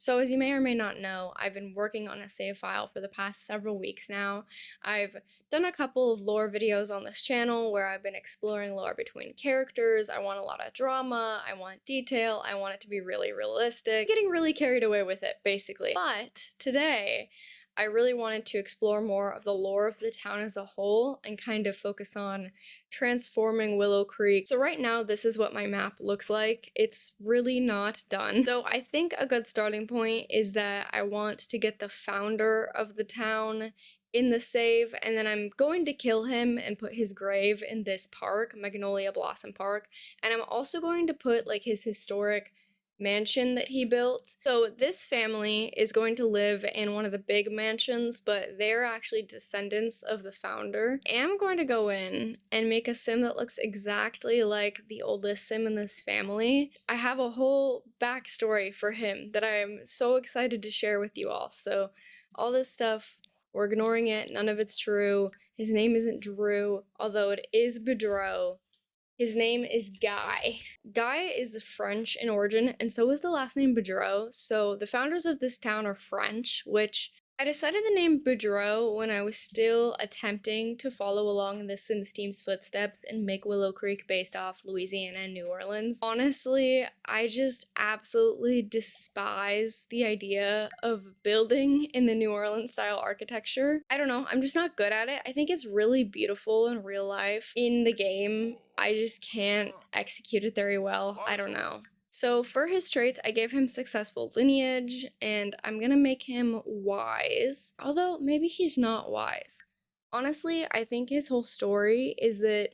So as you may or may not know, I've been working on a save file for the past several weeks now. I've done a couple of lore videos on this channel where I've been exploring lore between characters. I want a lot of drama, I want detail, I want it to be really realistic, getting really carried away with it, basically. But today, I really wanted to explore more of the lore of the town as a whole and kind of focus on transforming Willow Creek. So right now, this is what my map looks like. It's really not done. So I think a good starting point is that I want to get the founder of the town in the save, and then I'm going to kill him and put his grave in this park, Magnolia Blossom Park, and I'm also going to put like his historic mansion that he built. So this family is going to live in one of the big mansions, but they're actually descendants of the founder. I am going to go in and make a sim that looks exactly like the oldest sim in this family. I have a whole backstory for him that I'm so excited to share with you all. So all this stuff, we're ignoring it. None of it's true. His name isn't Drew, although it is Bedreau. His name is Guy. Guy is French in origin, and so is the last name Boudreau. So the founders of this town are French, which I decided the name Boudreau when I was still attempting to follow along the Sims team's footsteps and make Willow Creek based off Louisiana and New Orleans. Honestly, I just absolutely despise the idea of building in the New Orleans style architecture. I don't know, I'm just not good at it. I think it's really beautiful in real life. In the game, I just can't execute it very well. I don't know. So for his traits, I gave him successful lineage, and I'm gonna make him wise. Although, maybe he's not wise. Honestly, I think his whole story is that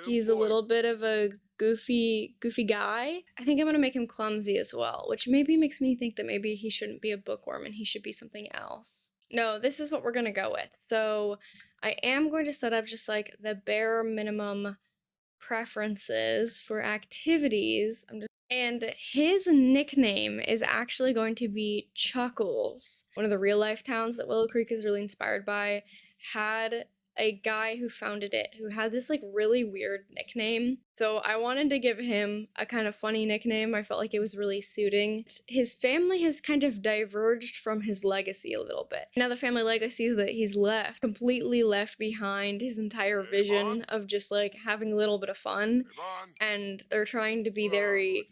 he's a little bit of a goofy guy. I think I'm gonna make him clumsy as well, which maybe makes me think that maybe he shouldn't be a bookworm and he should be something else. No, this is what we're gonna go with. So I am going to set up just like the bare minimum preferences for activities. And his nickname is actually going to be Chuckles. One of the real life towns that Willow Creek is really inspired by had a guy who founded it who had this like really weird nickname. So I wanted to give him a kind of funny nickname. I felt like it was really suiting. His family has kind of diverged from his legacy a little bit. Now the family legacy is that he's completely left behind his entire vision of just like having a little bit of fun. And they're trying to be very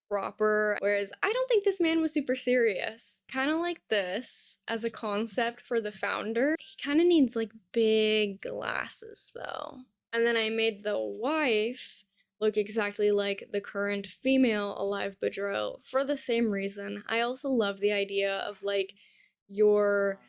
proper, whereas I don't think this man was super serious. Kind of like this as a concept for the founder. He kind of needs like big glasses though. And then I made the wife look exactly like the current female alive Boudreaux for the same reason. I also love the idea of like your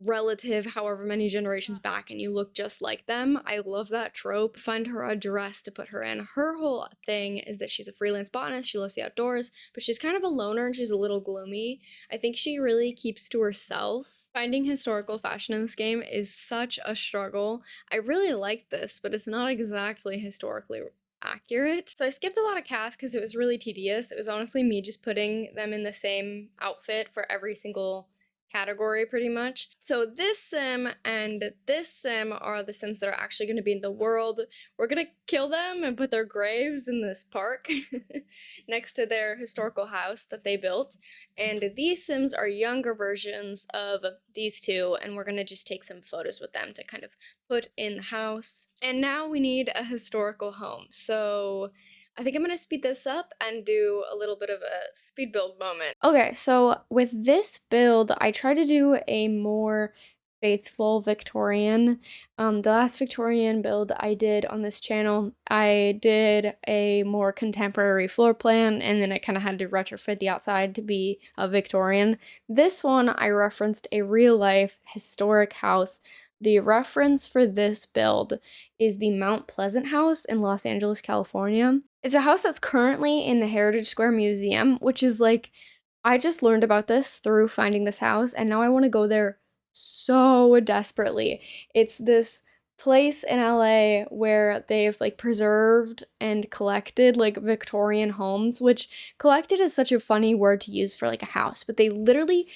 relative however many generations back and you look just like them. I love that trope. Find her a dress to put her in. Her whole thing is that she's a freelance botanist, she loves the outdoors, but she's kind of a loner and she's a little gloomy. I think she really keeps to herself. Finding historical fashion in this game is such a struggle. I really like this, but it's not exactly historically accurate. So I skipped a lot of casts because it was really tedious. It was honestly me just putting them in the same outfit for every single category pretty much. So this sim and this sim are the sims that are actually going to be in the world. We're going to kill them and put their graves in this park next to their historical house that they built. And these sims are younger versions of these two, and we're going to just take some photos with them to kind of put in the house. And now we need a historical home. So I think I'm gonna speed this up and do a little bit of a speed build moment. Okay, so with this build, I try to do a more faithful Victorian. The last Victorian build I did on this channel, I did a more contemporary floor plan, and then I kind of had to retrofit the outside to be a Victorian. This one, I referenced a real-life historic house. The reference for this build is the Mount Pleasant House in Los Angeles, California. It's a house that's currently in the Heritage Square Museum, which is like, I just learned about this through finding this house, and now I want to go there so desperately. It's this place in LA where they've like preserved and collected like Victorian homes, which collected is such a funny word to use for like a house, but they literally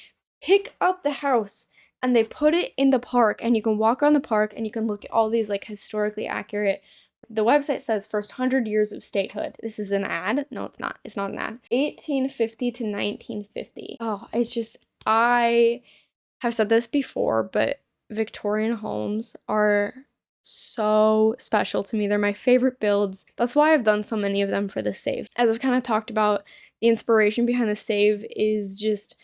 pick up the house and they put it in the park, and you can walk around the park and you can look at all these like historically accurate The website says first 100 years of statehood. This is an ad. No, it's not. It's not an ad. 1850 to 1950. Oh, it's just, I have said this before, but Victorian homes are so special to me. They're my favorite builds. That's why I've done so many of them for this save. As I've kind of talked about, the inspiration behind the save is just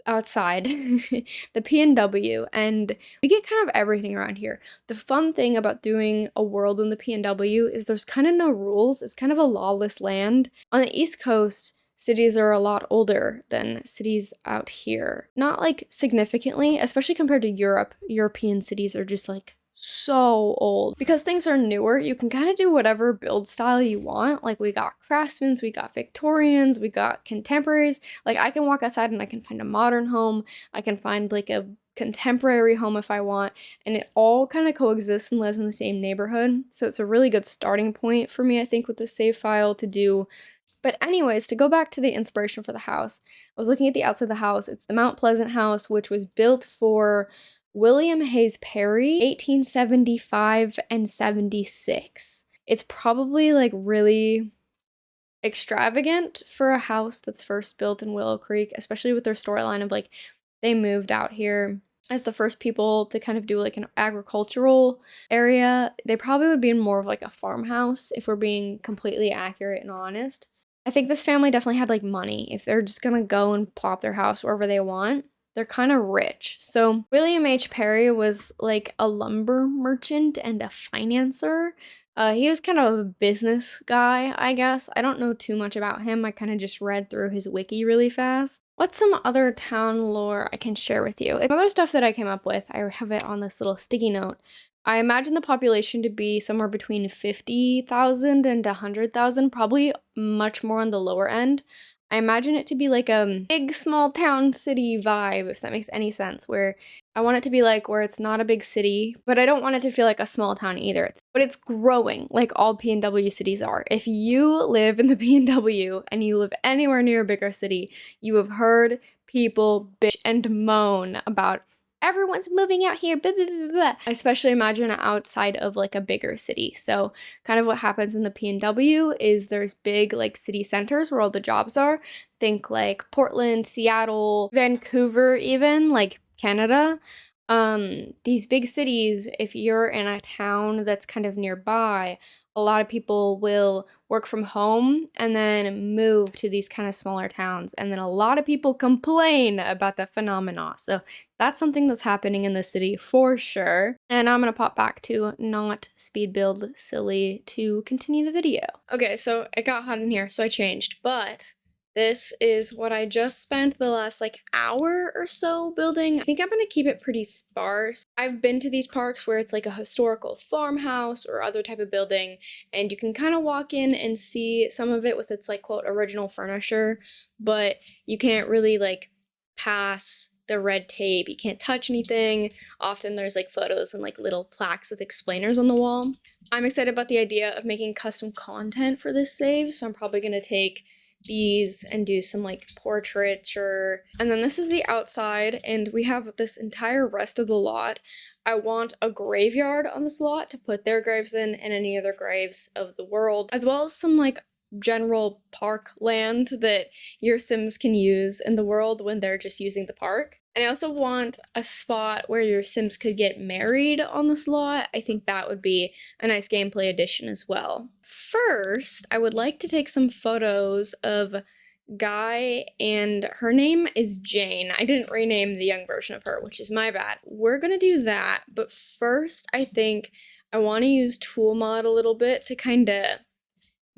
outside the PNW, and we get kind of everything around here. The fun thing about doing a world in the PNW is there's kind of no rules. It's kind of a lawless land. On the East Coast, cities are a lot older than cities out here. Not like significantly, especially compared to Europe. European cities are just like so old. Because things are newer, you can kind of do whatever build style you want. Like we got craftsmans, we got Victorians, we got contemporaries. Like I can walk outside and I can find a modern home. I can find like a contemporary home if I want, and it all kind of coexists and lives in the same neighborhood. So it's a really good starting point for me, I think, with the save file to do. But anyways, to go back to the inspiration for the house, I was looking at the outside of the house. It's the Mount Pleasant house, which was built for William Hayes Perry, 1875 and 76. It's probably like really extravagant for a house that's first built in Willow Creek, especially with their storyline of like they moved out here as the first people to kind of do like an agricultural area. They probably would be in more of like a farmhouse if we're being completely accurate and honest. I think this family definitely had like money. If they're just gonna go and plop their house wherever they want, they're kind of rich. So William H. Perry was like a lumber merchant and a financer. He was kind of a business guy, I guess. I don't know too much about him. I kind of just read through his wiki really fast. What's some other town lore I can share with you? Other stuff that I came up with, I have it on this little sticky note. I imagine the population to be somewhere between 50,000 and 100,000, probably much more on the lower end. I imagine it to be like a big small town city vibe, if that makes any sense, where I want it to be like where it's not a big city, but I don't want it to feel like a small town either. But it's growing like all PNW cities are. If you live in the PNW and you live anywhere near a bigger city, you have heard people bitch and moan about everyone's moving out here, blah, blah, blah, blah. I especially imagine outside of like a bigger city. So kind of what happens in the PNW is there's big like city centers where all the jobs are. Think like Portland, Seattle, Vancouver, even like Canada. These big cities, if you're in a town that's kind of nearby, a lot of people will work from home and then move to these kind of smaller towns. And then a lot of people complain about the phenomena. So that's something that's happening in the city for sure. And I'm gonna pop back to not speed build silly to continue the video. Okay, so it got hot in here, so I changed, but this is what I just spent the last like hour or so building. I think I'm gonna keep it pretty sparse. I've been to these parks where it's like a historical farmhouse or other type of building, and you can kind of walk in and see some of it with its like quote original furniture, but you can't really like pass the red tape. You can't touch anything. Often there's like photos and like little plaques with explainers on the wall. I'm excited about the idea of making custom content for this save, so I'm probably gonna take these and do some like portraiture. And then this is the outside, and we have this entire rest of the lot. I want a graveyard on this lot to put their graves in and any other graves of the world, as well as some like general park land that your Sims can use in the world when they're just using the park. And I also want a spot where your Sims could get married on this lot. I think that would be a nice gameplay addition as well. First, I would like to take some photos of Guy, and her name is Jane. I didn't rename the young version of her, which is my bad. We're gonna do that, but first I think I want to use Tool Mod a little bit to kind of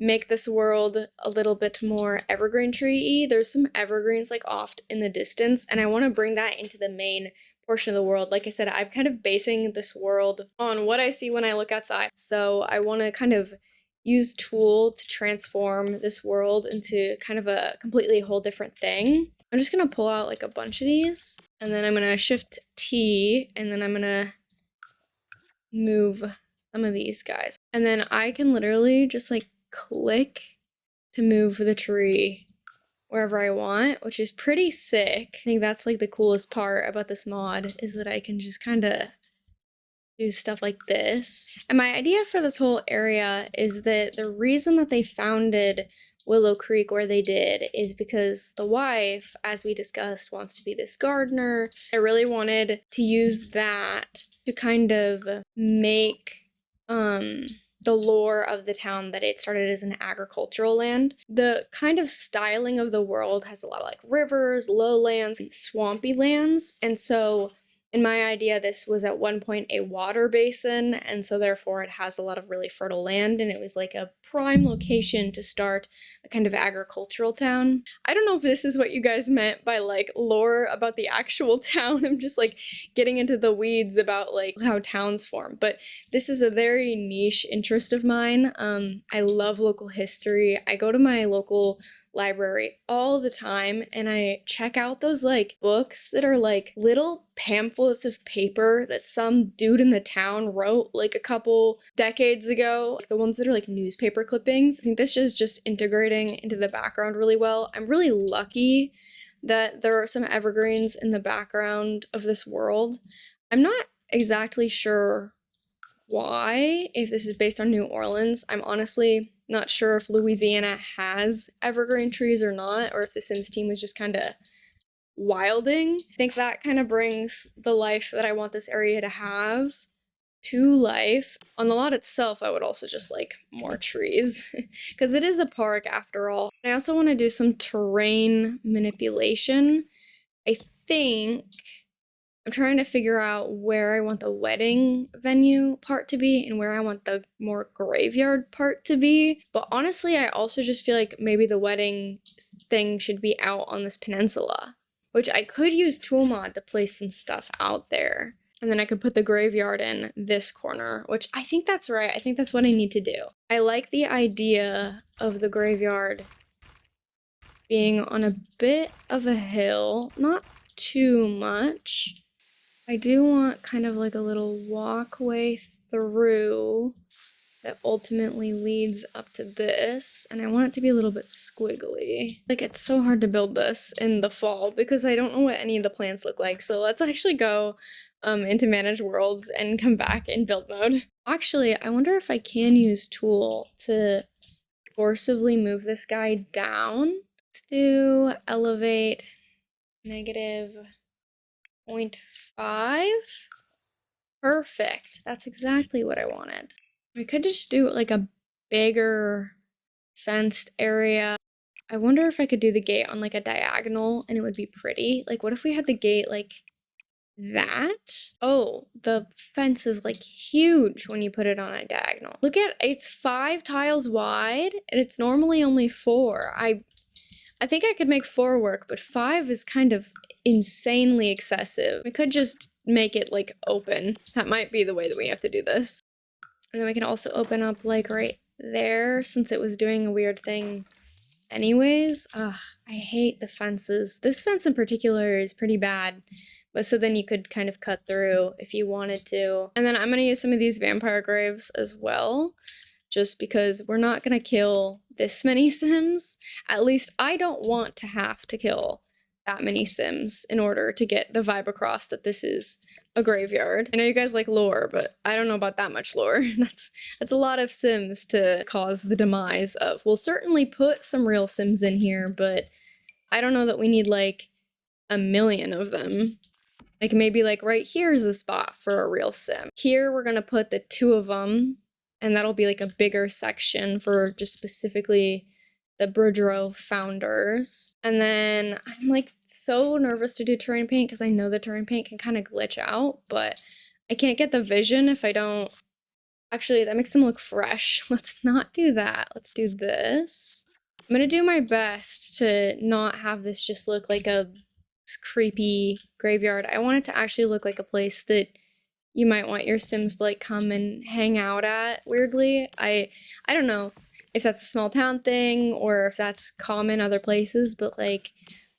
make this world a little bit more evergreen tree-y. There's some evergreens like off in the distance, and I want to bring that into the main portion of the world. Like I said, I'm kind of basing this world on what I see when I look outside. So I want to kind of use Tool to transform this world into kind of a completely whole different thing. I'm just going to pull out like a bunch of these, and then I'm going to Shift T, and then I'm going to move some of these guys. And then I can literally just like click to move the tree wherever I want, which is pretty sick. I think that's like the coolest part about this mod, is that I can just kind of do stuff like this. And my idea for this whole area is that the reason that they founded Willow Creek where they did is because the wife, as we discussed, wants to be this gardener. I really wanted to use that to kind of make the lore of the town that it started as an agricultural land. The kind of styling of the world has a lot of like rivers, lowlands, swampy lands, and so in my idea, this was at one point a water basin, and so therefore it has a lot of really fertile land, and it was like a prime location to start a kind of agricultural town. I don't know if this is what you guys meant by like lore about the actual town. I'm just like getting into the weeds about like how towns form, but this is a very niche interest of mine. I love local history. I go to my local library all the time and I check out those like books that are like little pamphlets of paper that some dude in the town wrote like a couple decades ago, like the ones that are like newspaper clippings. I think this is just integrating into the background really well. I'm really lucky that there are some evergreens in the background of this world. I'm not exactly sure why, if this is based on New Orleans. I'm honestly not sure if Louisiana has evergreen trees or not, or if the Sims team was just kind of wilding. I think that kind of brings the life that I want this area to have to life. On the lot itself, I would also just like more trees because it is a park after all. I also want to do some terrain manipulation. I think I'm trying to figure out where I want the wedding venue part to be and where I want the more graveyard part to be. But honestly, I also just feel like maybe the wedding thing should be out on this peninsula, which I could use Toolmod to place some stuff out there. And then I could put the graveyard in this corner, which I think that's right. I think that's what I need to do. I like the idea of the graveyard being on a bit of a hill, not too much. I do want kind of like a little walkway through that ultimately leads up to this, and I want it to be a little bit squiggly. Like, it's so hard to build this in the fall because I don't know what any of the plants look like, so let's actually go into Manage Worlds and come back in build mode. Actually, I wonder if I can use Tool to forcibly move this guy down. Let's do elevate -0.5. Perfect. That's exactly what I wanted. We could just do like a bigger fenced area. I wonder if I could do the gate on like a diagonal and it would be pretty. Like, what if we had the gate like that? Oh, the fence is like huge when you put it on a diagonal. Look at, it's 5 tiles wide and it's normally only 4. I think I could make 4 work, but 5 is kind of insanely excessive. We could just make it like open. That might be the way that we have to do this. And then we can also open up like right there since it was doing a weird thing anyways. Ugh, I hate the fences. This fence in particular is pretty bad. But so then you could kind of cut through if you wanted to. And then I'm going to use some of these vampire graves as well, just because we're not going to kill this many Sims. At least I don't want to have to kill that many Sims in order to get the vibe across that this is a graveyard. I know you guys like lore, but I don't know about that much lore. That's a lot of Sims to cause the demise of. We'll certainly put some real Sims in here, but I don't know that we need like a million of them. Like maybe like right here is a spot for a real Sim. Here we're gonna put the 2 of them, and that'll be like a bigger section for just specifically the Bourgeois founders. And then I'm like so nervous to do terrain paint because I know the terrain paint can kind of glitch out, but I can't get the vision if I don't. Actually, that makes them look fresh. Let's not do that. Let's do this. I'm gonna do my best to not have this just look like a creepy graveyard. I want it to actually look like a place that you might want your Sims to like come and hang out at, weirdly. I don't know if that's a small town thing or if that's common other places, but like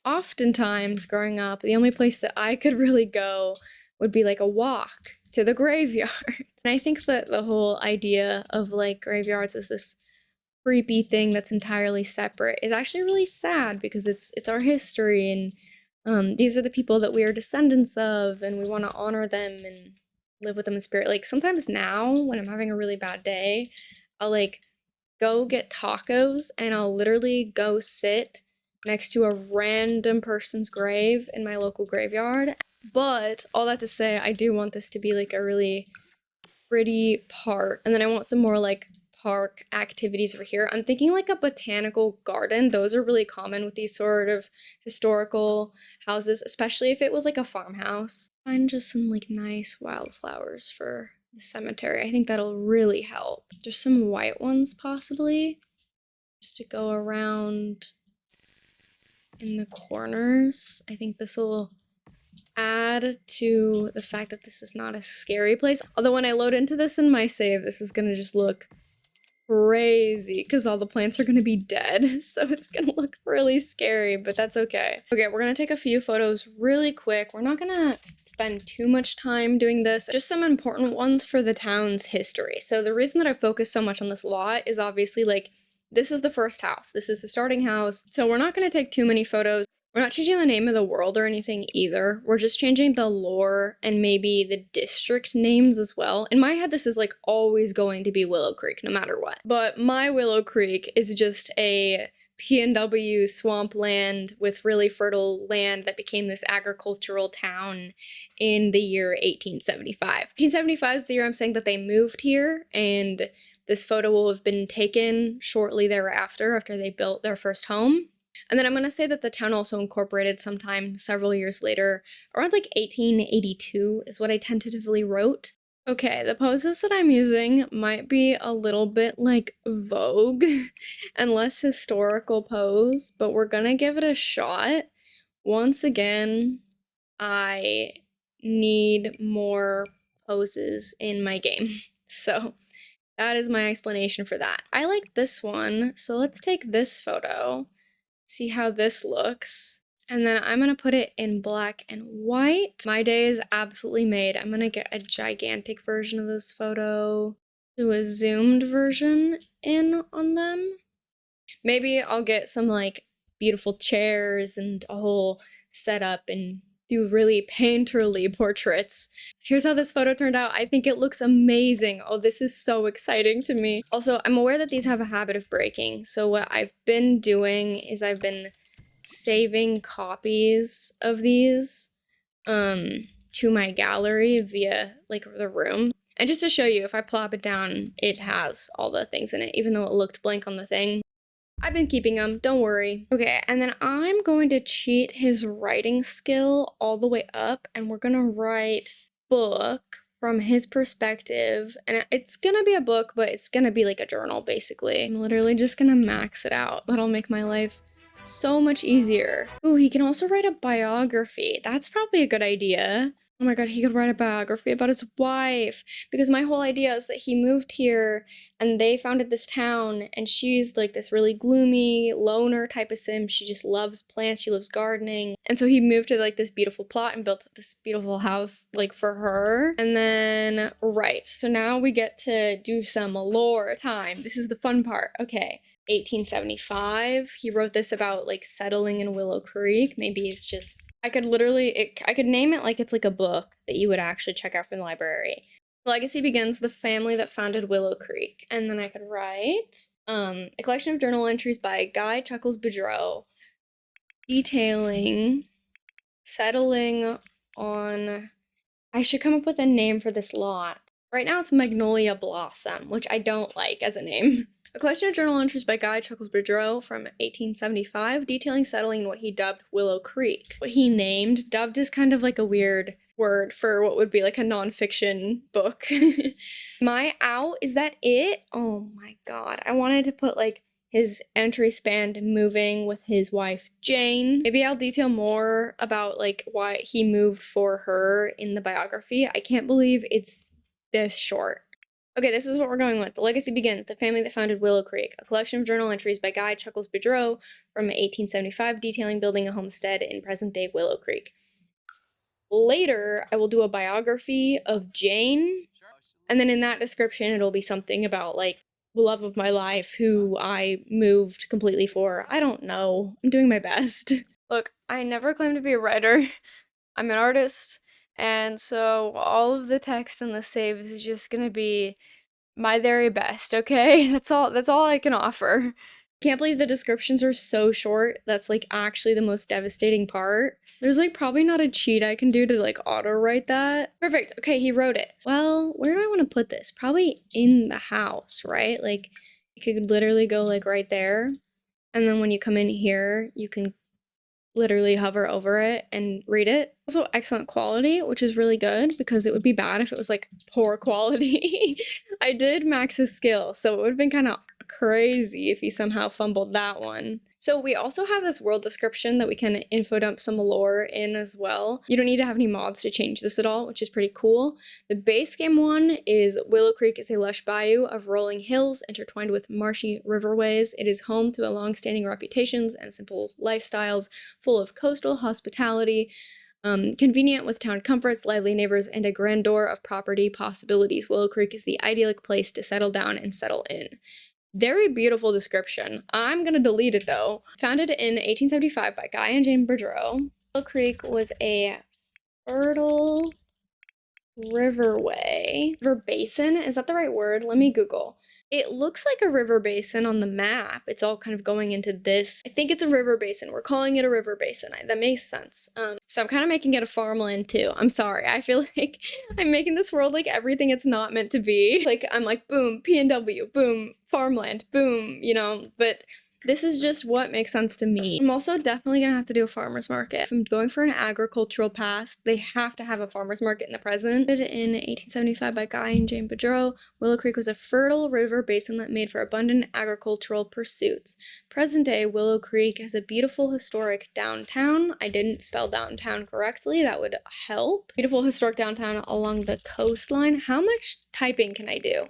oftentimes growing up, the only place that I could really go would be like a walk to the graveyard. And I think that the whole idea of like graveyards as this creepy thing that's entirely separate is actually really sad because it's our history, and these are the people that we are descendants of and we want to honor them and live with them in spirit. Like sometimes now when I'm having a really bad day, I'll like go get tacos and I'll literally go sit next to a random person's grave in my local graveyard. But all that to say, I do want this to be like a really pretty park. And then I want some more like park activities over here. I'm thinking like a botanical garden. Those are really common with these sort of historical houses, especially if it was like a farmhouse. Find just some like nice wildflowers for the cemetery. I think that'll really help. There's some white ones possibly, just to go around in the corners. I think this will add to the fact that this is not a scary place. Although when I load into this in my save, this is gonna just look crazy because all the plants are gonna be dead. So it's gonna look really scary, but that's okay. Okay, we're gonna take a few photos really quick. We're not gonna spend too much time doing this, just some important ones for the town's history. So the reason that I focus so much on this lot is obviously like, this is the first house. This is the starting house. So we're not gonna take too many photos. We're not changing the name of the world or anything either. We're just changing the lore and maybe the district names as well. In my head, this is like always going to be Willow Creek, no matter what. But my Willow Creek is just a PNW swampland with really fertile land that became this agricultural town in the year 1875. 1875 is the year I'm saying that they moved here, and this photo will have been taken shortly thereafter, after they built their first home. And then I'm going to say that the town also incorporated sometime several years later, around like 1882 is what I tentatively wrote. Okay, the poses that I'm using might be a little bit like Vogue and less historical pose, but we're gonna give it a shot. Once again, I need more poses in my game. So that is my explanation for that. I like this one, so let's take this photo. See how this looks. And then I'm gonna put it in black and white. My day is absolutely made. I'm gonna get a gigantic version of this photo, do a zoomed version in on them. Maybe I'll get some like beautiful chairs and a whole setup and do really painterly portraits. Here's how this photo turned out. I think it looks amazing. Oh, this is so exciting to me. Also, I'm aware that these have a habit of breaking. So what I've been doing is I've been saving copies of these to my gallery via like the room. And just to show you, if I plop it down, it has all the things in it, even though it looked blank on the thing. I've been keeping them, don't worry. Okay, and then I'm going to cheat his writing skill all the way up, and we're gonna write book from his perspective. And it's gonna be a book, but it's gonna be like a journal, basically. I'm literally just gonna max it out. That'll make my life so much easier. Ooh, he can also write a biography. That's probably a good idea. Oh my god, he could write a biography about his wife. Because my whole idea is that he moved here and they founded this town, and she's like this really gloomy loner type of sim. She just loves plants, she loves gardening. And so he moved to like this beautiful plot and built this beautiful house like for her. And then, right, so now we get to do some lore time. This is the fun part. Okay. 1875. He wrote this about like settling in Willow Creek. Maybe it's just, I could name it like it's like a book that you would actually check out from the library. The legacy begins the family that founded Willow Creek. And then I could write a collection of journal entries by Guy Chuckles Boudreau detailing settling on, I should come up with a name for this lot. Right now it's Magnolia Blossom, which I don't like as a name. A collection of journal entries by Guy Chuckles Boudreau from 1875, detailing settling in what he dubbed Willow Creek. What he named, dubbed is kind of like a weird word for what would be like a nonfiction book. My out, is that it? Oh my god, I wanted to put like his entry spanned moving with his wife Jane. Maybe I'll detail more about like why he moved for her in the biography. I can't believe it's this short. Okay, this is what we're going with. The legacy begins. The family that founded Willow Creek. A collection of journal entries by Guy Chuckles Boudreau from 1875 detailing building a homestead in present-day Willow Creek. Later, I will do a biography of Jane, and then in that description, it'll be something about, like, the love of my life, who I moved completely for. I don't know. I'm doing my best. Look, I never claimed to be a writer. I'm an artist, And so all of the text in the save is just gonna be my very best, okay? That's all I can offer. Can't believe the descriptions are so short. That's like actually the most devastating part. There's like probably not a cheat I can do to like auto write that. Perfect. Okay, he wrote it. Well, where do I want to put this? Probably in the house, right? Like it could literally go like right there. And then when you come in here, you can literally hover over it and read it. Also excellent quality, which is really good because it would be bad if it was like poor quality. I did max his skill, so it would have been kind of crazy if he somehow fumbled that one. So we also have this world description that we can info dump some lore in as well. You don't need to have any mods to change this at all, which is pretty cool. The base game one is Willow Creek is a lush bayou of rolling hills intertwined with marshy riverways. It is home to a long-standing reputations and simple lifestyles full of coastal hospitality, convenient with town comforts, lively neighbors, and a grandeur of property possibilities. Willow Creek is the idyllic place to settle down and settle in. Very beautiful description. I'm gonna delete it though. Founded in 1875 by Guy and Jane Boudreau, Willow Creek was a fertile river basin. Is that the right word? Let me Google. It looks like a river basin on the map. It's all kind of going into this. I think it's a river basin. We're calling it a river basin. That makes sense. So I'm kind of making it a farmland too. I'm sorry. I feel like I'm making this world like everything it's not meant to be. Like I'm like boom, PNW, boom, farmland, boom, you know, but this is just what makes sense to me. I'm also definitely gonna have to do a farmer's market. If I'm going for an agricultural past, they have to have a farmer's market in the present. In 1875 by Guy and Jane Boudreau, Willow Creek was a fertile river basin that made for abundant agricultural pursuits. Present day, Willow Creek has a beautiful historic downtown. I didn't spell downtown correctly, that would help. Beautiful historic downtown along the coastline. How much typing can I do?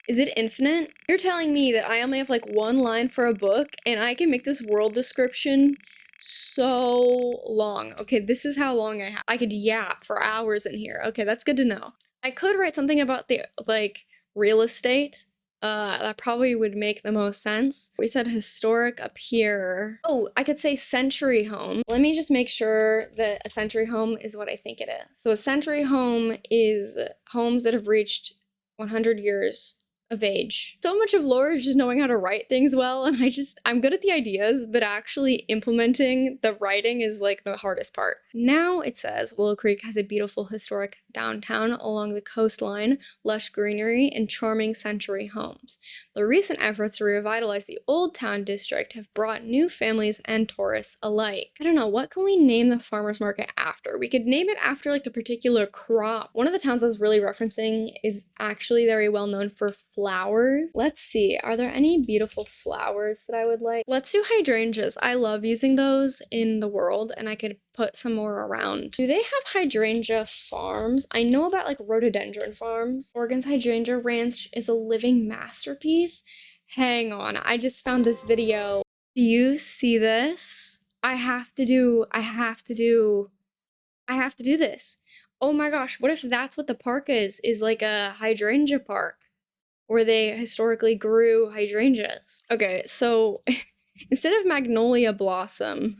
Is it infinite? You're telling me that I only have like one line for a book and I can make this world description so long. Okay, this is how long I have. I could yap for hours in here. Okay, that's good to know. I could write something about the like real estate. That probably would make the most sense. We said historic up here. Oh, I could say century home. Let me just make sure that a century home is what I think it is. So a century home is homes that have reached 100 years of age. So much of lore is just knowing how to write things well, and I'm good at the ideas, but actually implementing the writing is like the hardest part. Now it says Willow Creek has a beautiful historic downtown along the coastline, lush greenery, and charming century homes. The recent efforts to revitalize the Old Town district have brought new families and tourists alike. I don't know, what can we name the farmer's market after? We could name it after like a particular crop. One of the towns I was really referencing is actually very well known for flowers. Let's see, are there any beautiful flowers that I would like? Let's do hydrangeas. I love using those in the world, and I could put some more around. Do they have hydrangea farms? I know about like rhododendron farms. Oregon's Hydrangea Ranch is a living masterpiece. Hang on, I just found this video. Do you see this? I have to do this. Oh my gosh, what if that's what the park is like a hydrangea park where they historically grew hydrangeas? Okay, so instead of magnolia blossom,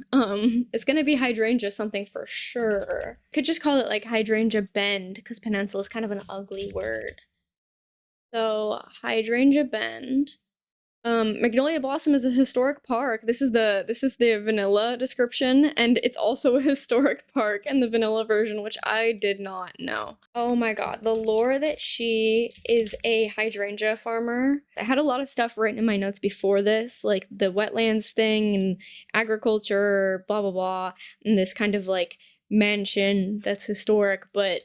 it's gonna be hydrangea something for sure. Could just call it like hydrangea bend because peninsula is kind of an ugly word. So hydrangea bend. Magnolia Blossom is a historic park. This is the vanilla description, and it's also a historic park in the vanilla version, which I did not know. Oh my god, the lore that she is a hydrangea farmer. I had a lot of stuff written in my notes before this, like the wetlands thing and agriculture, blah blah blah, and this kind of like mansion that's historic, but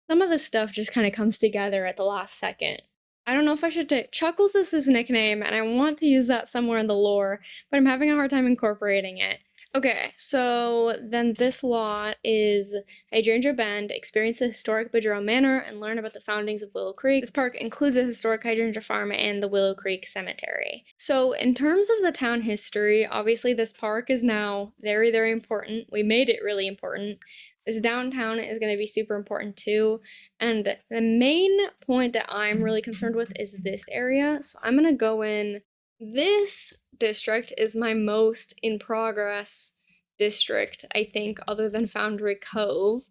some of the stuff just kind of comes together at the last second. I don't know if I should take Chuckles is his nickname, and I want to use that somewhere in the lore, but I'm having a hard time incorporating it. Okay, so then this lot is Hydrangea Bend, experience the historic Boudreau Manor, and learn about the foundings of Willow Creek. This park includes a historic hydrangea farm and the Willow Creek Cemetery. So in terms of the town history, obviously this park is now very, very important. We made it really important. This downtown is going to be super important too. And the main point that I'm really concerned with is this area. So I'm going to go in. This district is my most in progress district, I think, other than Foundry Cove.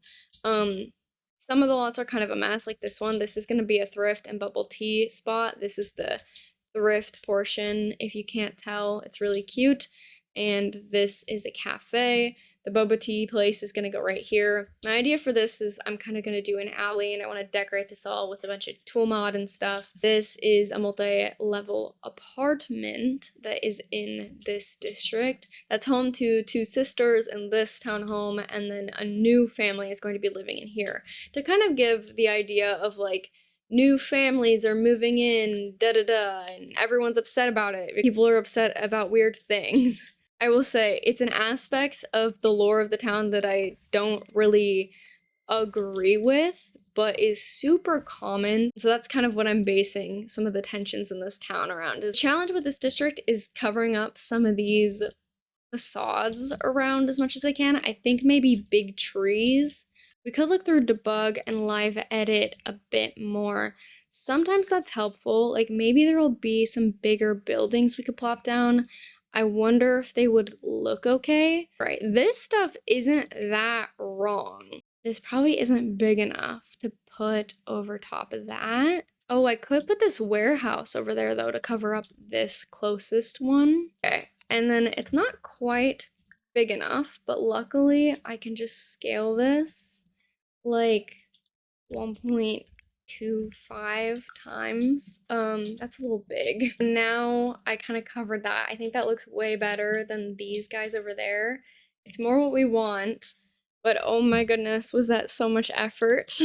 Some of the lots are kind of a mess, like this one. This is going to be a thrift and bubble tea spot. This is the thrift portion. If you can't tell, it's really cute. And this is a cafe. The boba tea place is gonna go right here. My idea for this is I'm kind of gonna do an alley, and I want to decorate this all with a bunch of tool mod and stuff. This is a multi-level apartment that is in this district. That's home to 2 sisters in this townhome, and then a new family is going to be living in here. To kind of give the idea of like, new families are moving in, da-da-da, and everyone's upset about it. People are upset about weird things. I will say, it's an aspect of the lore of the town that I don't really agree with, but is super common. So that's kind of what I'm basing some of the tensions in this town around. The challenge with this district is covering up some of these facades around as much as I can. I think maybe big trees. We could look through debug and live edit a bit more. Sometimes that's helpful. Like maybe there will be some bigger buildings we could plop down. I wonder if they would look okay. Right, this stuff isn't that wrong. This probably isn't big enough to put over top of that. Oh, I could put this warehouse over there though to cover up this closest one. Okay, and then it's not quite big enough, but luckily I can just scale this like 1.25 times. That's a little big. Now I kind of covered that. I think that looks way better than these guys over there. It's more what we want, but oh my goodness, was that so much effort.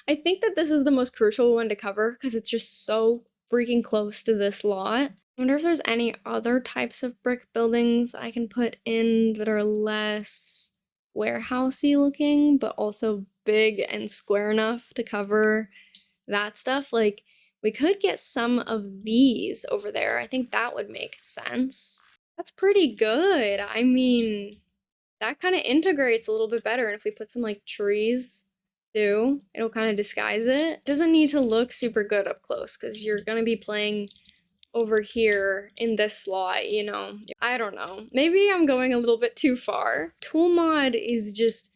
I think that this is the most crucial one to cover because it's just so freaking close to this lot. I wonder if there's any other types of brick buildings I can put in that are less warehousey looking, but also big and square enough to cover that stuff. Like, we could get some of these over there. I think that would make sense. That's pretty good. I mean, that kind of integrates a little bit better. And if we put some like trees too, it'll kind of disguise it. It doesn't need to look super good up close because you're gonna be playing over here in this slot, you know. I don't know. Maybe I'm going a little bit too far. Tool mod is just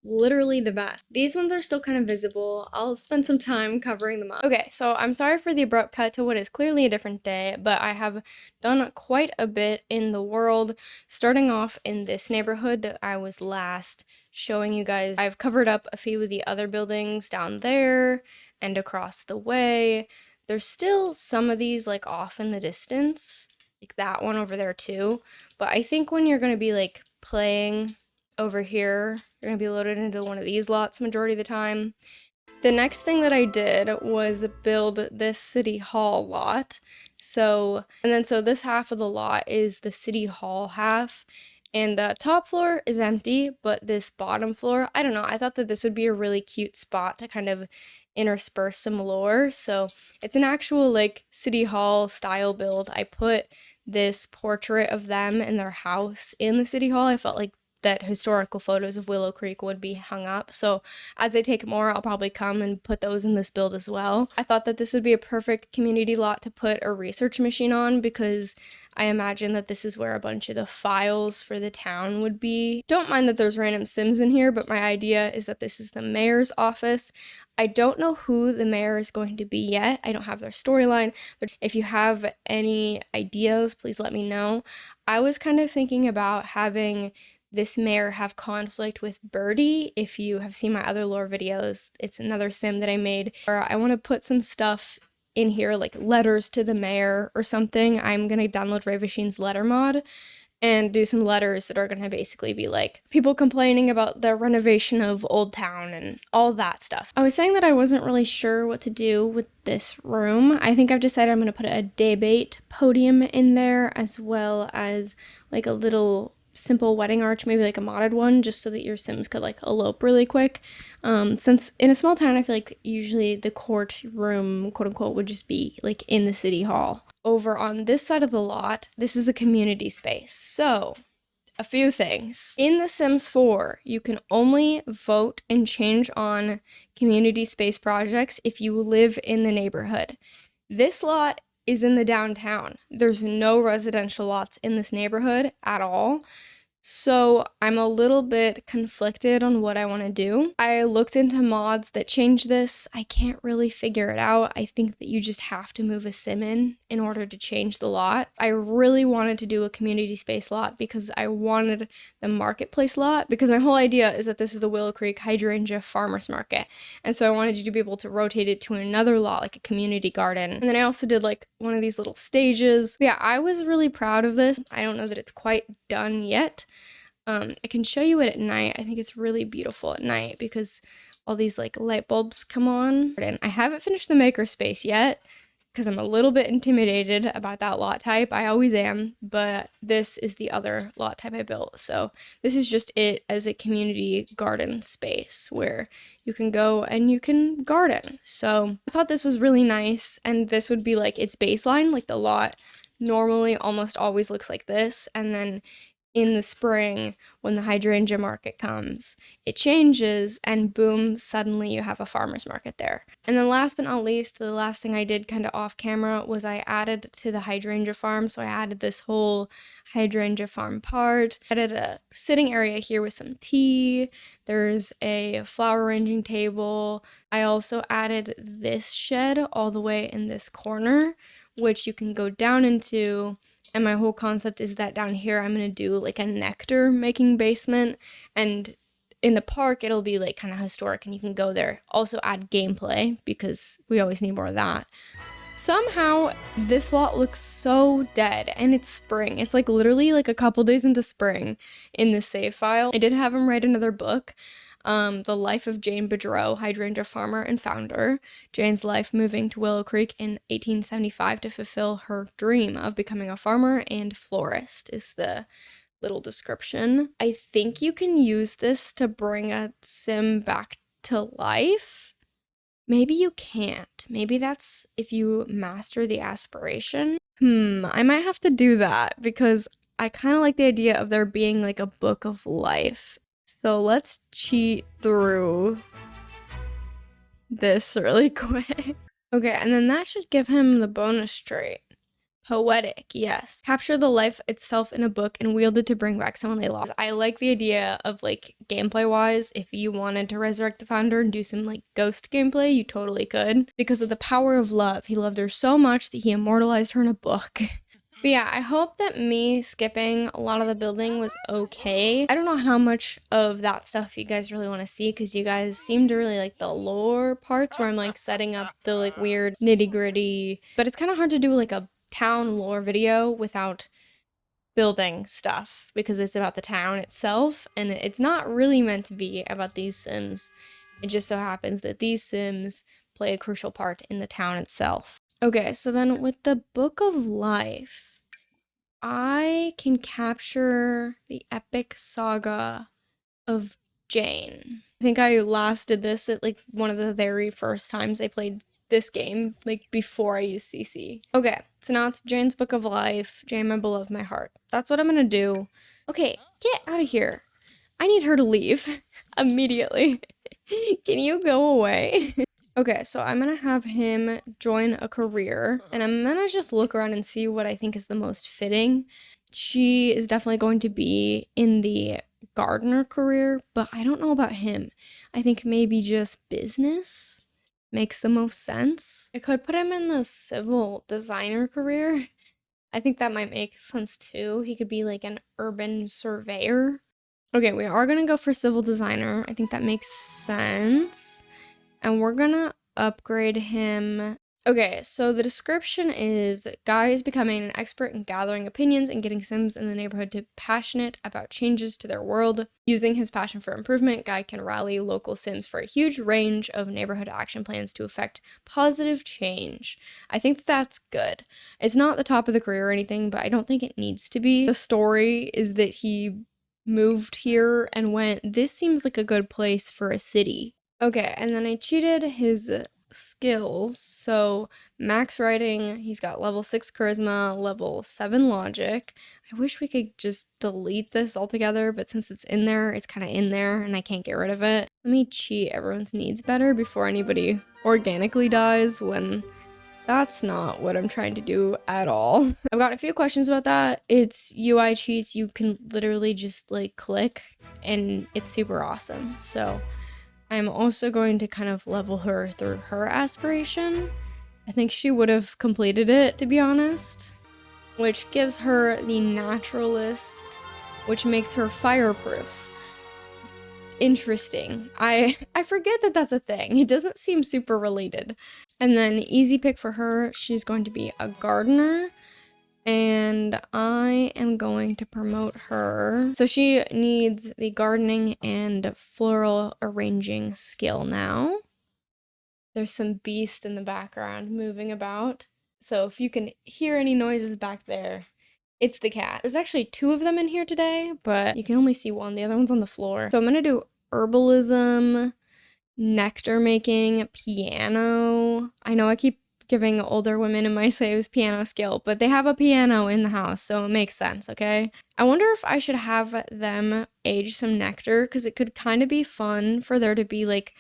literally the best. These ones are still kind of visible. I'll spend some time covering them up. Okay, so I'm sorry for the abrupt cut to what is clearly a different day, but I have done quite a bit in the world, starting off in this neighborhood that I was last showing you guys. I've covered up a few of the other buildings down there and across the way. There's still some of these like off in the distance, like that one over there too, but I think when you're going to be like playing over here, you're going to be loaded into one of these lots majority of the time. The next thing that I did was build this city hall lot. So this half of the lot is the city hall half, and the top floor is empty, but this bottom floor, I don't know, I thought that this would be a really cute spot to kind of intersperse some lore. So it's an actual like city hall style build. I put this portrait of them and their house in the city hall. I felt like that historical photos of Willow Creek would be hung up. So as I take more, I'll probably come and put those in this build as well. I thought that this would be a perfect community lot to put a research machine on because I imagine that this is where a bunch of the files for the town would be. Don't mind that there's random Sims in here, but my idea is that this is the mayor's office. I don't know who the mayor is going to be yet. I don't have their storyline. If you have any ideas, please let me know. I was kind of thinking about having this mayor have conflict with Birdie. If you have seen my other lore videos, it's another sim that I made. Or I want to put some stuff in here, like letters to the mayor or something. I'm going to download Ravisheen's letter mod and do some letters that are going to basically be like people complaining about the renovation of Old Town and all that stuff. I was saying that I wasn't really sure what to do with this room. I think I've decided I'm going to put a debate podium in there as well as like a little simple wedding arch, maybe like a modded one, just so that your Sims could like elope really quick. Since in a small town, I feel like usually the courtroom, quote unquote, would just be like in the city hall. Over on this side of the lot, this is a community space. So a few things. In The Sims 4, you can only vote and change on community space projects if you live in the neighborhood. This lot is in the downtown. There's no residential lots in this neighborhood at all. So I'm a little bit conflicted on what I want to do. I looked into mods that change this. I can't really figure it out. I think that you just have to move a sim in order to change the lot. I really wanted to do a community space lot because I wanted the marketplace lot, because my whole idea is that this is the Willow Creek Hydrangea Farmers Market. And so I wanted you to be able to rotate it to another lot, like a community garden. And then I also did like one of these little stages. But yeah, I was really proud of this. I don't know that it's quite done yet. I can show you it at night. I think it's really beautiful at night because all these like light bulbs come on. And I haven't finished the makerspace yet because I'm a little bit intimidated about that lot type. I always am, but this is the other lot type I built. So this is just it as a community garden space where you can go and you can garden. So I thought this was really nice, and this would be like its baseline. Like the lot normally almost always looks like this, and then in the spring, when the hydrangea market comes, it changes, and boom, suddenly you have a farmer's market there. And then last but not least, the last thing I did kind of off camera was I added to the hydrangea farm. So I added this whole hydrangea farm part. I added a sitting area here with some tea. There's a flower arranging table. I also added this shed all the way in this corner, which you can go down into. And my whole concept is that down here, I'm going to do like a Nectar making basement. And in the park, it'll be like kind of historic and you can go there. Also add gameplay because we always need more of that. Somehow, this lot looks so dead, and it's spring. It's like literally like a couple days into spring in this save file. I did have him write another book. The Life of Jane Bedreau, hydrangea farmer and founder. Jane's life moving to Willow Creek in 1875 to fulfill her dream of becoming a farmer and florist is the little description. I think you can use this to bring a sim back to life. Maybe you can't. Maybe that's if you master the aspiration. I might have to do that because I kind of like the idea of there being like a book of life. So let's cheat through this really quick. Okay, and then that should give him the bonus trait. Poetic, yes. Capture the life itself in a book and wield it to bring back someone they lost. I like the idea of like gameplay wise, if you wanted to resurrect the founder and do some like ghost gameplay, you totally could. Because of the power of love, he loved her so much that he immortalized her in a book. But yeah, I hope that me skipping a lot of the building was okay. I don't know how much of that stuff you guys really want to see because you guys seem to really like the lore parts where I'm like setting up the like weird nitty gritty. But it's kind of hard to do like a town lore video without building stuff because it's about the town itself and it's not really meant to be about these sims. It just so happens that these sims play a crucial part in the town itself. Okay, so then with the Book of Life, I can capture the epic saga of Jane. I think I last did this at like one of the very first times I played this game, like before I used CC. Okay, so now it's Jane's Book of Life, Jane, my beloved, my heart. That's what I'm gonna do. Okay, get out of here. I need her to leave immediately. Can you go away? Okay, so I'm gonna have him join a career, and I'm gonna just look around and see what I think is the most fitting. She is definitely going to be in the gardener career, but I don't know about him. I think maybe just business makes the most sense. I could put him in the civil designer career. I think that might make sense too. He could be like an urban surveyor. Okay, we are gonna go for civil designer. I think that makes sense. And we're gonna upgrade him. Okay, so the description is, Guy is becoming an expert in gathering opinions and getting Sims in the neighborhood to passionate about changes to their world. Using his passion for improvement, Guy can rally local Sims for a huge range of neighborhood action plans to effect positive change. I think that's good. It's not the top of the career or anything, but I don't think it needs to be. The story is that he moved here and went, this seems like a good place for a city. Okay, and then I cheated his skills. So max writing, he's got level 6 charisma, level 7 logic. I wish we could just delete this altogether, but since it's in there, it's kind of in there and I can't get rid of it. Let me cheat everyone's needs better before anybody organically dies when That's not what I'm trying to do at all. I've got a few questions about that. It's UI cheats. You can literally just like click and it's super awesome. So I'm also going to kind of level her through her aspiration. I think she would have completed it, to be honest, which gives her the naturalist, which makes her fireproof. Interesting. I forget that that's a thing. It doesn't seem super related. And then easy pick for her, she's going to be a gardener. And I am going to promote her. So she needs the gardening and floral arranging skill now. There's some beast in the background moving about. So if you can hear any noises back there, it's the cat. There's actually 2 of them in here today, but you can only see one. The other one's on the floor. So I'm gonna do herbalism, nectar making, piano. I know I keep giving older women in my slaves piano skill, but they have a piano in the house, so it makes sense, okay? I wonder if I should have them age some nectar, because it could kind of be fun for there to be like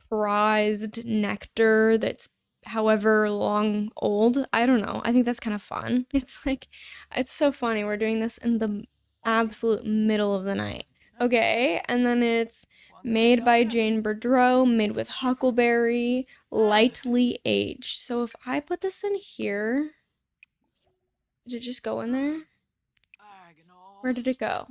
prized nectar that's however long old. I don't know. I think that's kind of fun. It's like, it's so funny. We're doing this in the absolute middle of the night. Okay, and then it's made by Jane Boudreau, made with huckleberry, lightly aged. So if I put this in here, did it just go in there? Where did it go?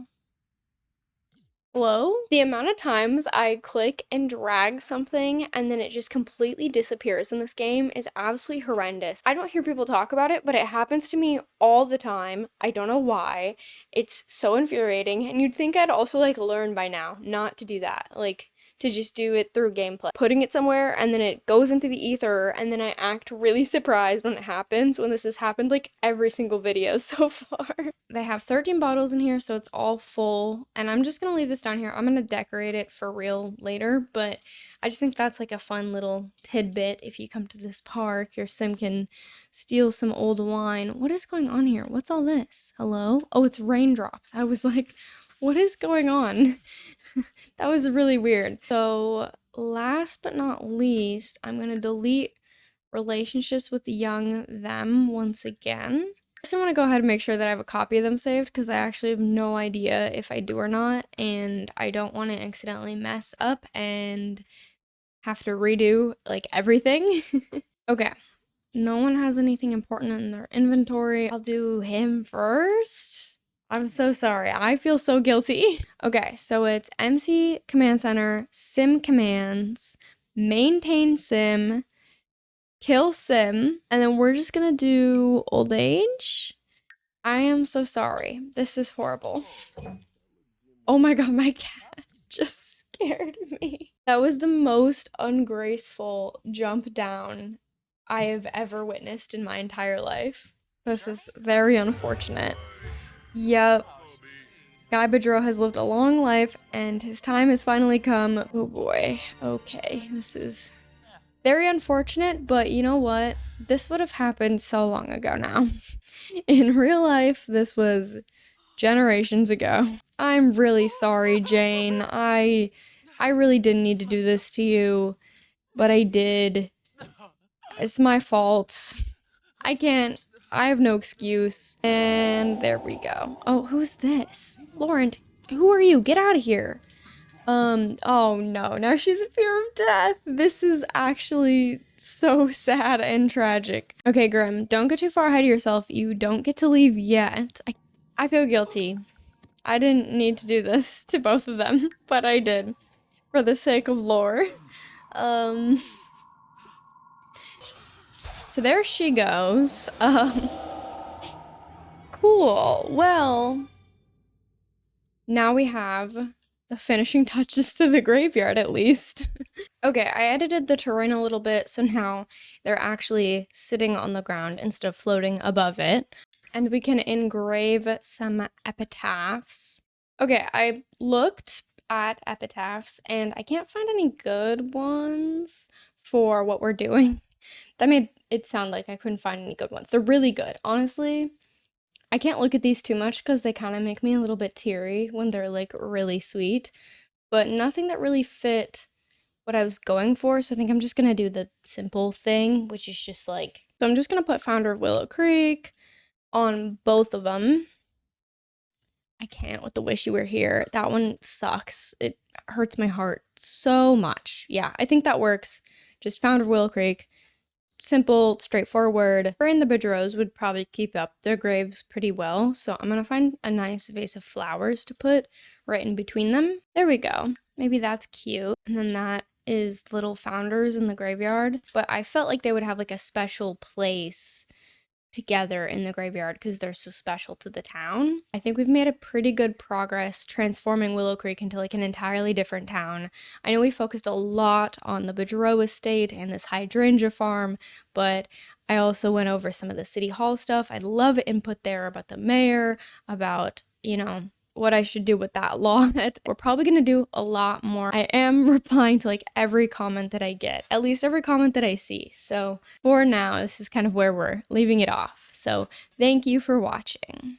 Hello? The amount of times I click and drag something and then it just completely disappears in this game is absolutely horrendous. I don't hear people talk about it, but it happens to me all the time. I don't know why. It's so infuriating, and you'd think I'd also like learn by now not to do that. Like, to just do it through gameplay. Putting it somewhere and then it goes into the ether and then I act really surprised when it happens, when this has happened like every single video so far. They have 13 bottles in here, so it's all full, and I'm just gonna leave this down here. I'm gonna decorate it for real later, but I just think that's like a fun little tidbit. If you come to this park, your sim can steal some old wine. What is going on here? What's all this? Hello? Oh, it's raindrops. I was like, what is going on? That was really weird. So last but not least, I'm gonna delete relationships with the young them once again. First, I want to go ahead and make sure that I have a copy of them saved, because I actually have no idea if I do or not, and I don't want to accidentally mess up and have to redo like everything. Okay, no one has anything important in their inventory. I'll do him first. I'm so sorry. I feel so guilty. Okay, so it's MC Command Center, Sim Commands, Maintain Sim, Kill Sim, and then we're just gonna do Old Age. I am so sorry. This is horrible. Oh my god, my cat just scared me. That was the most ungraceful jump down I have ever witnessed in my entire life. This is very unfortunate. Yep. Guy Bedreau has lived a long life and his time has finally come. Oh boy. Okay, this is very unfortunate, but you know what? This would have happened so long ago now. In real life, this was generations ago. I'm really sorry, Jane. I really didn't need to do this to you, but I did. It's my fault. I have no excuse. And there we go. Oh, who's this? Laurent, who are you? Get out of here. Oh no, now she's in fear of death. This is actually so sad and tragic. Okay, Grim, don't get too far ahead of yourself. You don't get to leave yet. I feel guilty. I didn't need to do this to both of them, but I did. For the sake of lore. So there she goes. Cool. Well, now we have the finishing touches to the graveyard, at least. Okay, I edited the terrain a little bit, so now they're actually sitting on the ground instead of floating above it. And we can engrave some epitaphs. Okay, I looked at epitaphs and I can't find any good ones for what we're doing. That made it sound like I couldn't find any good ones. They're really good. Honestly, I can't look at these too much because they kind of make me a little bit teary when they're like really sweet, but nothing that really fit what I was going for. So I think I'm just gonna do the simple thing, which is just like So I'm just gonna put founder of Willow Creek on both of them. I can't with the Wish You Were Here. That one sucks. It hurts my heart so much. Yeah, I think that works. Just founder of Willow Creek. Simple, straightforward. Her and the Bidgerows would probably keep up their graves pretty well, so I'm gonna find a nice vase of flowers to put right in between them. There we go. Maybe that's cute. And then that is little founders in the graveyard, but I felt like they would have like a special place together in the graveyard because they're so special to the town. I think we've made a pretty good progress transforming Willow Creek into like an entirely different town. I know we focused a lot on the Bidgerow estate and this hydrangea farm, but I also went over some of the city hall stuff. I'd love input there about the mayor, about, what I should do with that lot. We're probably gonna do a lot more. I am replying to like every comment that I get, at least every comment that I see. So for now, this is kind of where we're leaving it off. So thank you for watching.